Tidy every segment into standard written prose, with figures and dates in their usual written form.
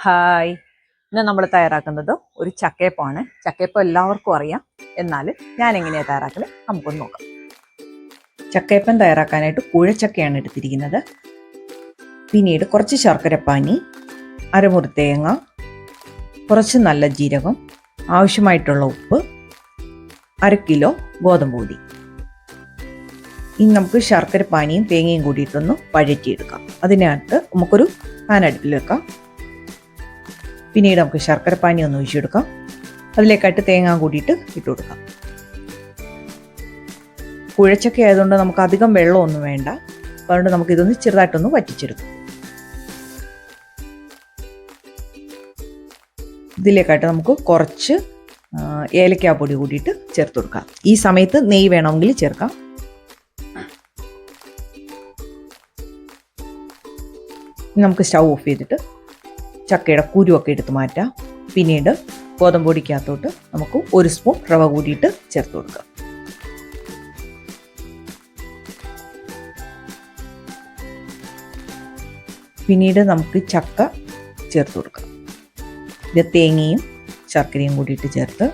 Hi, ഇന്ന് നമ്മൾ തയ്യാറാക്കുന്നത് ഒരു ചക്കയപ്പമാണ്. ചക്കയപ്പം എല്ലാവർക്കും അറിയാം, എന്നാൽ ഞാൻ എങ്ങനെയാണ് തയ്യാറാക്കുന്നത് നമുക്കൊന്ന് നോക്കാം. ചക്കയപ്പം തയ്യാറാക്കാനായിട്ട് കുഴച്ചക്കയാണ് എടുത്തിരിക്കുന്നത്. പിന്നീട് കുറച്ച് ശർക്കരപ്പാനി, അരമുറി തേങ്ങ, കുറച്ച് നല്ല ജീരകം, ആവശ്യമായിട്ടുള്ള ഉപ്പ്, 1/2 കിലോ ഗോതമ്പ് പൊടി. ഇനി നമുക്ക് ശർക്കരപ്പാനിയും തേങ്ങയും കൂടിയിട്ടൊന്ന് വഴറ്റിയെടുക്കാം. അതിനകത്ത് നമുക്കൊരു പാൻ അടുപ്പിൽ വെക്കാം. പിന്നീട് നമുക്ക് ശർക്കരപ്പാനി ഒന്ന് ഒഴിച്ചെടുക്കാം. അതിലേക്കായിട്ട് തേങ്ങ കൂടിയിട്ട് ഇട്ട് കൊടുക്കാം. കുഴച്ചക്ക ആയതുകൊണ്ട് നമുക്ക് അധികം വെള്ളമൊന്നും വേണ്ട. അതുകൊണ്ട് നമുക്കിതൊന്ന് ചെറുതായിട്ടൊന്ന് വറ്റിച്ചെടുക്കാം. ഇതിലേക്കായിട്ട് നമുക്ക് കുറച്ച് ഏലക്കാപ്പൊടി കൂടിയിട്ട് ചേർത്ത് കൊടുക്കാം. ഈ സമയത്ത് നെയ്യ് വേണമെങ്കിൽ ചേർക്കാം. നമുക്ക് സ്റ്റൗ ഓഫ് ചെയ്തിട്ട് ചക്കയുടെ കുരുവൊക്കെ എടുത്ത് മാറ്റാം. പിന്നീട് ഗോതമ്പ് പൊടിക്കകത്തോട്ട് നമുക്ക് 1 സ്പൂൺ റവ കൂടിയിട്ട് ചേർത്ത് കൊടുക്കാം. പിന്നീട് നമുക്ക് ചക്ക ചേർത്ത് കൊടുക്കാം. ഇത് തേങ്ങയും ശർക്കരയും കൂടിയിട്ട് ചേർത്ത്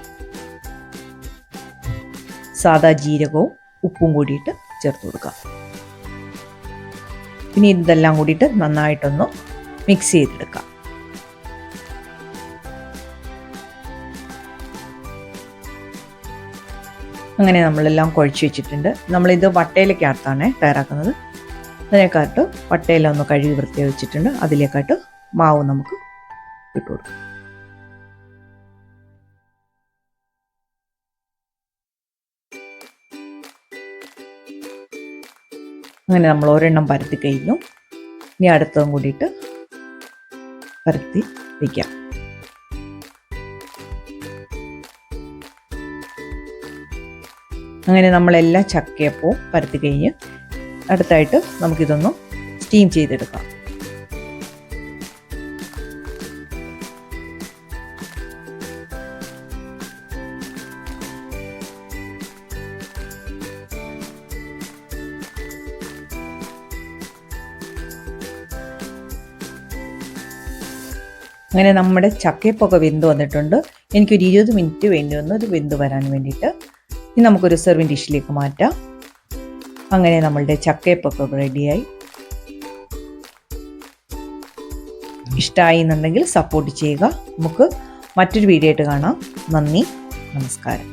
സാദാ ജീരകവും ഉപ്പും കൂടിയിട്ട് ചേർത്ത് കൊടുക്കാം. പിന്നെ ഇതെല്ലാം കൂടിയിട്ട് നന്നായിട്ടൊന്ന് മിക്സ് ചെയ്തെടുക്കാം. അങ്ങനെ നമ്മളെല്ലാം കുഴച്ച് വെച്ചിട്ടുണ്ട്. നമ്മളിത് വട്ടയിലേക്കകത്താണ് തയ്യാറാക്കുന്നത്. അതിലേക്കായിട്ട് വട്ടയില ഒന്ന് കഴുകി വൃത്തിയായി വെച്ചിട്ടുണ്ട്. അതിലേക്കായിട്ട് മാവ് നമുക്ക് ഇട്ട് കൊടുക്കാം. അങ്ങനെ നമ്മൾ ഒരെണ്ണം പരത്തി കഴിഞ്ഞു. ഇനി അടുത്തതും കൂടിയിട്ട് പരത്തി വയ്ക്കാം. അങ്ങനെ നമ്മളെല്ലാം ചക്കയപ്പവും പരത്തി കഴിഞ്ഞ് അടുത്തായിട്ട് നമുക്കിതൊന്ന് സ്റ്റീം ചെയ്തെടുക്കാം. അങ്ങനെ നമ്മുടെ ചക്കയപ്പൊക്കെ വെന്ത് വന്നിട്ടുണ്ട്. എനിക്കൊരു 20 മിനിറ്റ് വേണ്ടി വന്നു ഇത് വെന്ത് വരാൻ വേണ്ടിയിട്ട്. ഇനി നമുക്കൊരു സെർവിങ് ഡിഷിലേക്ക് മാറ്റാം. അങ്ങനെ നമ്മളുടെ ചക്കയപ്പൊക്കെ റെഡിയായി. ഇഷ്ടമായി എന്നുണ്ടെങ്കിൽ സപ്പോർട്ട് ചെയ്യുക. നമുക്ക് മറ്റൊരു വീഡിയോ ആയിട്ട് കാണാം. നന്ദി, നമസ്കാരം.